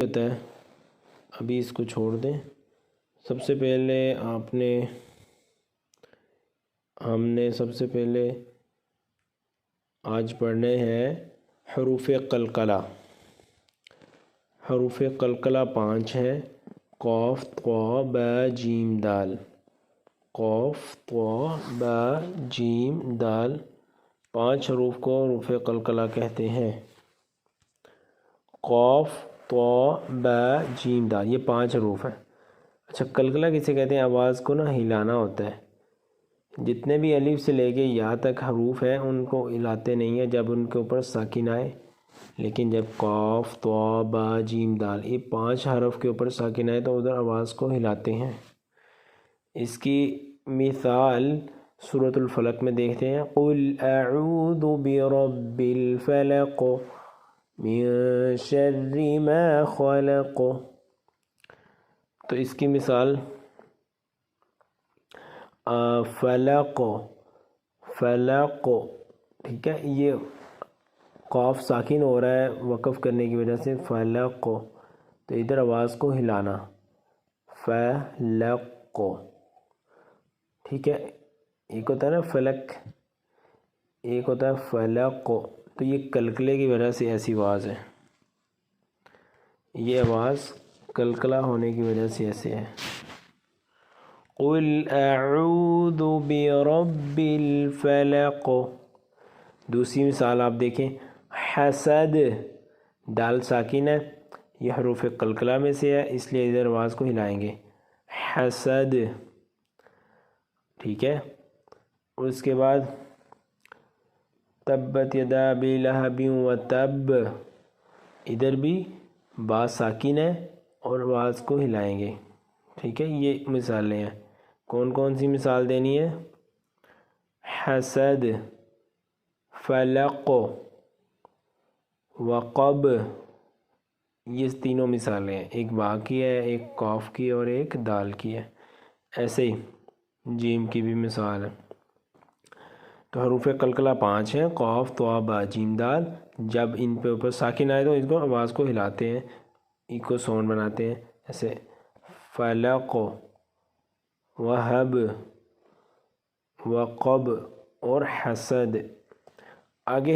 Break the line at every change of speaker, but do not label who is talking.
ہوتا ہے، ابھی اس کو چھوڑ دیں۔ سب سے پہلے ہم نے سب سے پہلے آج پڑھنے ہیں حروف قلقلہ۔ حروف قلقلہ 5 ہیں: قاف، طا، با، جیم، دال۔ قاف، طا، با، جیم، دال، 5 حروف کو حروف قلقلہ کہتے ہیں۔ قاف، طا، با، جیم، دال، یہ 5 حروف ہیں۔ اچھا، قلقلہ کسے کہتے ہیں؟ آواز کو ہلانا ہوتا ہے۔ جتنے بھی الف سے لے کے یا تک حروف ہیں ان کو ہلاتے نہیں ہیں جب ان کے اوپر ساکن آئے، لیکن جب قاف، طا، با، جیم، دال یہ 5 حرف کے اوپر ساکن آئے تو ادھر آواز کو ہلاتے ہیں۔ اس کی مثال سورۃ الفلق میں دیکھتے ہیں: قُلْ أَعُوذُ بِرَبِّ الْفَلَقِ مِن شَرِّ مَا خَلَقَ۔ تو اس کی مثال فلق، فلق، ٹھیک ہے، یہ قاف ساکن ہو رہا ہے وقف کرنے کی وجہ سے، فلق، تو ادھر آواز کو ہلانا، فلق، ٹھیک ہے۔ ایک ہوتا ہے نا فلک، ایک ہوتا ہے فلق، تو یہ قلقلے کی وجہ سے ایسی آواز ہے، یہ آواز قلقلہ ہونے کی وجہ سے ایسے ہے۔ قُلْ أَعُوذُ بِرَبِّ الْفَلَقِ۔ دوسری مثال آپ دیکھیں: حسد، دال ساکن ہے، یہ حروف قلقلہ میں سے ہے اس لیے ادھر آواز کو ہلائیں گے، حسد، ٹھیک ہے۔ اور اس کے بعد تبت یدا ابی لہب وتب، ادھر بھی با ساکن ہے اور آواز کو ہلائیں گے، ٹھیک ہے۔ یہ مثالیں ہیں۔ کون کون سی مثال دینی ہے؟ حسد، فلق، وقب، یہ تینوں مثالیں ہیں، ایک با کی ہے، ایک قاف کی اور ایک دال کی ہے۔ ایسے ہی جیم کی بھی مثال ہے۔ تو حروف قلقلہ 5 ہیں: قاف، طا، با، جیم، دال۔ جب ان پہ اوپر ساکن آئے تو اس کو آواز کو ہلاتے ہیں، ایک کو ساؤنڈ بناتے ہیں، جیسے فلق، وہب، وقب اور حسد۔ آگے